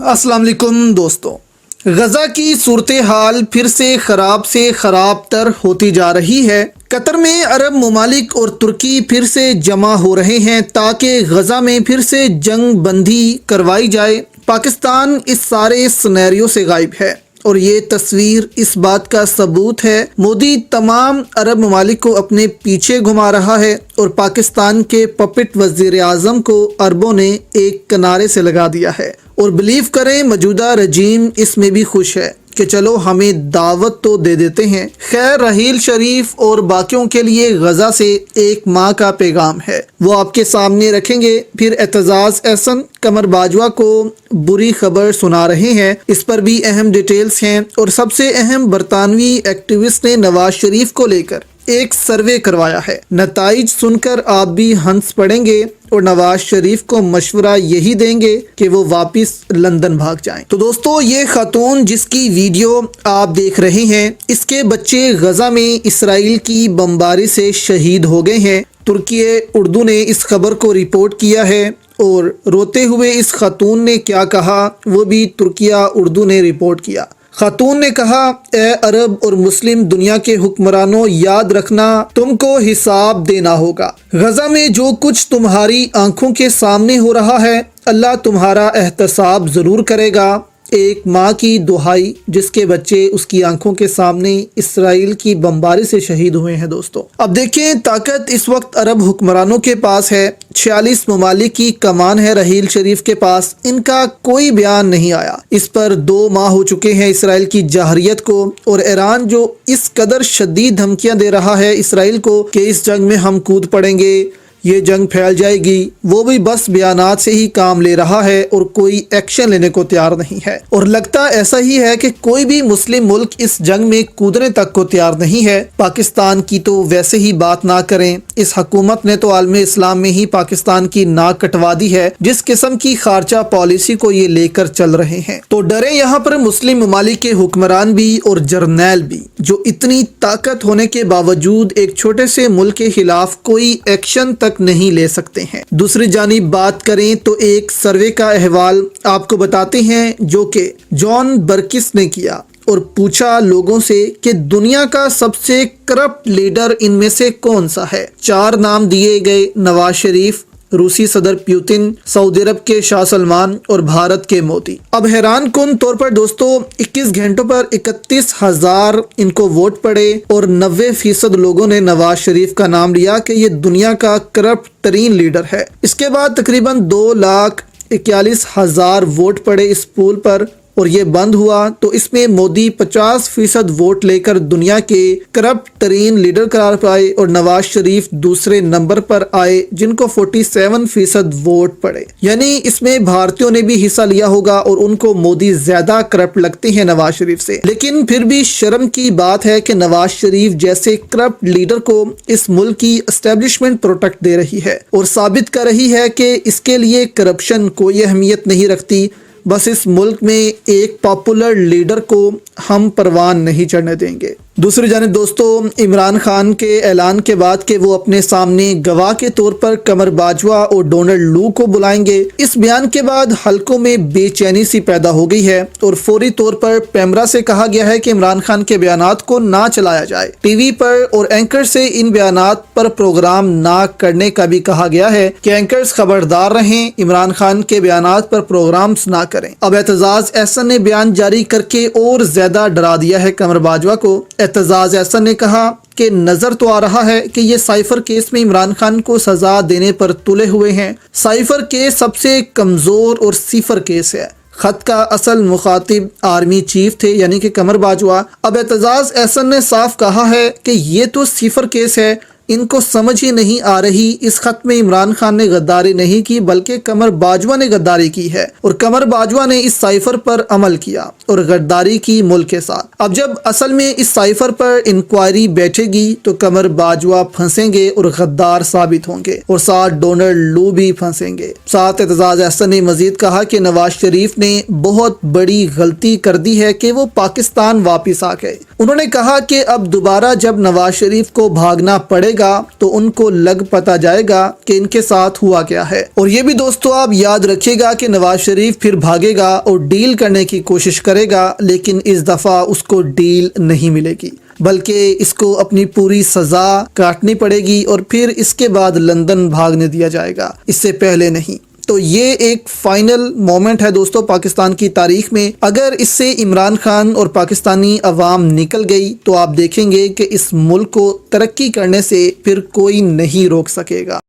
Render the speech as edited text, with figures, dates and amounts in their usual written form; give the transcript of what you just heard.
السلام علیکم دوستوں، غزہ کی صورتحال پھر سے خراب تر ہوتی جا رہی ہے۔ قطر میں عرب ممالک اور ترکی پھر سے جمع ہو رہے ہیں تاکہ غزہ میں پھر سے جنگ بندی کروائی جائے۔ پاکستان اس سارے سینیریو سے غائب ہے اور یہ تصویر اس بات کا ثبوت ہے۔ مودی تمام عرب ممالک کو اپنے پیچھے گھما رہا ہے اور پاکستان کے پپٹ وزیر اعظم کو عربوں نے ایک کنارے سے لگا دیا ہے، اور بلیو کریں موجودہ رجیم اس میں بھی خوش ہے کہ چلو ہمیں دعوت تو دے دیتے ہیں۔ خیر، رحیل شریف اور باقیوں کے لیے غزہ سے ایک ماہ کا پیغام ہے، وہ آپ کے سامنے رکھیں گے۔ پھر اعتزاز احسن قمر باجوہ کو بری خبر سنا رہے ہیں، اس پر بھی اہم ڈیٹیلز ہیں، اور سب سے اہم برطانوی ایکٹیوسٹ نے نواز شریف کو لے کر ایک سروے کروایا ہے۔ نتائج سن کر آپ بھی ہنس پڑیں گے اور نواز شریف کو مشورہ یہی دیں گے کہ وہ واپس لندن بھاگ جائیں۔ تو دوستو، یہ خاتون جس کی ویڈیو آپ دیکھ رہے ہیں، اس کے بچے غزہ میں اسرائیل کی بمباری سے شہید ہو گئے ہیں۔ ترکی اردو نے اس خبر کو رپورٹ کیا ہے، اور روتے ہوئے اس خاتون نے کیا کہا وہ بھی ترکیہ اردو نے رپورٹ کیا۔ خاتون نے کہا، اے عرب اور مسلم دنیا کے حکمرانوں، یاد رکھنا تم کو حساب دینا ہوگا۔ غزہ میں جو کچھ تمہاری آنکھوں کے سامنے ہو رہا ہے، اللہ تمہارا احتساب ضرور کرے گا۔ ایک ماں کی دہائی جس کے بچے اس کی آنکھوں کے سامنے اسرائیل کی بمباری سے شہید ہوئے ہیں۔ دوستو، اب دیکھیں، طاقت اس وقت عرب حکمرانوں کے پاس ہے۔ 46 ممالک کی کمان ہے رحیل شریف کے پاس، ان کا کوئی بیان نہیں آیا۔ اس پر 2 ماہ ہو چکے ہیں اسرائیل کی جارحیت کو، اور ایران جو اس قدر شدید دھمکیاں دے رہا ہے اسرائیل کو کہ اس جنگ میں ہم کود پڑیں گے، یہ جنگ پھیل جائے گی، وہ بھی بس بیانات سے ہی کام لے رہا ہے اور کوئی ایکشن لینے کو تیار نہیں ہے۔ اور لگتا ایسا ہی ہے کہ کوئی بھی مسلم ملک اس جنگ میں کودنے تک کو تیار نہیں ہے۔ پاکستان کی تو ویسے ہی بات نہ کریں، اس حکومت نے تو عالم اسلام میں ہی پاکستان کی ناک کٹوا دی ہے، جس قسم کی خارجہ پالیسی کو یہ لے کر چل رہے ہیں۔ تو ڈرے یہاں پر مسلم ممالک کے حکمران بھی اور جرنیل بھی، جو اتنی طاقت ہونے کے باوجود ایک چھوٹے سے ملک کے خلاف کوئی ایکشن تک نہیں لے سکتے ہیں۔ دوسری جانب بات کریں تو ایک سروے کا احوال آپ کو بتاتے ہیں جو کہ جان برکس نے کیا، اور پوچھا لوگوں سے کہ دنیا کا سب سے کرپٹ لیڈر ان میں سے کون سا ہے۔ 4 نام دیے گئے: نواز شریف، روسی صدر پیوتن، سعودی عرب کے شاہ سلمان اور بھارت کے مودی۔ اب حیران کن طور پر دوستو، 21 گھنٹوں پر 31,000 ان کو ووٹ پڑے، اور 90% لوگوں نے نواز شریف کا نام لیا کہ یہ دنیا کا کرپٹ ترین لیڈر ہے۔ اس کے بعد تقریباً 2,41,000 ووٹ پڑے اس پول پر، اور یہ بند ہوا تو اس میں مودی 50% ووٹ لے کر دنیا کے کرپٹ ترین لیڈر قرار پائے، اور نواز شریف دوسرے نمبر پر آئے جن کو 47% ووٹ پڑے۔ یعنی اس میں بھارتیوں نے بھی حصہ لیا ہوگا، اور ان کو مودی زیادہ کرپٹ لگتے ہیں نواز شریف سے۔ لیکن پھر بھی شرم کی بات ہے کہ نواز شریف جیسے کرپٹ لیڈر کو اس ملک کی اسٹیبلشمنٹ پروٹیکٹ دے رہی ہے، اور ثابت کر رہی ہے کہ اس کے لیے کرپشن کوئی اہمیت نہیں رکھتی۔ بس اس ملک میں ایک پاپولر لیڈر کو ہم پروان نہیں چڑھنے دیں گے۔ دوسری جانب دوستو، عمران خان کے اعلان کے بعد کہ وہ اپنے سامنے گواہ کے طور پر قمر باجوہ اور ڈونلڈ لو کو بلائیں گے، اس بیان کے بعد حلقوں میں بے چینی سی پیدا ہو گئی ہے، اور فوری طور پر پیمرا سے کہا گیا ہے کہ عمران خان کے بیانات کو نہ چلایا جائے۔ ٹی وی پر اور اینکر سے ان بیانات پر پروگرام نہ کرنے کا بھی کہا گیا ہے کہ اینکرز خبردار رہیں، عمران خان کے بیانات پر پروگرامز نہ کریں۔ اب اعتزاز احسن نے بیان جاری کر کے اور زیادہ ڈرا دیا ہے قمر باجوہ کو۔ اعتزاز احسن نے کہا کہ نظر تو آ رہا ہے کہ یہ سائفر کیس میں عمران خان کو سزا دینے پر تلے ہوئے ہیں۔ سائفر کیس سب سے کمزور اور صفر کیس ہے۔ خط کا اصل مخاطب آرمی چیف تھے، یعنی کہ قمر باجوہ۔ اب اعتزاز احسن نے صاف کہا ہے کہ یہ تو صفر کیس ہے، ان کو سمجھ ہی نہیں آ رہی، اس خط میں عمران خان نے غداری نہیں کی بلکہ قمر باجوہ نے غداری کی ہے، اور قمر باجوہ نے اس سائفر پر عمل کیا اور غداری کی ملک کے ساتھ۔ اب جب اصل میں اس سائفر پر انکوائری بیٹھے گی تو قمر باجوہ پھنسیں گے اور غدار ثابت ہوں گے، اور ساتھ ڈونلڈ لو بھی پھنسیں گے۔ ساتھ اعتزاز احسن نے مزید کہا کہ نواز شریف نے بہت بڑی غلطی کر دی ہے کہ وہ پاکستان واپس آ گئے۔ انہوں نے کہا کہ اب دوبارہ جب نواز شریف کو بھاگنا پڑے گا تو ان کو لگ پتہ جائے گا کہ ان کے ساتھ ہوا کیا ہے۔ اور یہ بھی دوستو آپ یاد رکھیے گا کہ نواز شریف پھر بھاگے گا اور ڈیل کرنے کی کوشش کرے گا، لیکن اس دفعہ اس کو ڈیل نہیں ملے گی، بلکہ اس کو اپنی پوری سزا کاٹنی پڑے گی اور پھر اس کے بعد لندن بھاگنے دیا جائے گا، اس سے پہلے نہیں۔ تو یہ ایک فائنل مومنٹ ہے دوستو پاکستان کی تاریخ میں۔ اگر اس سے عمران خان اور پاکستانی عوام نکل گئی تو آپ دیکھیں گے کہ اس ملک کو ترقی کرنے سے پھر کوئی نہیں روک سکے گا۔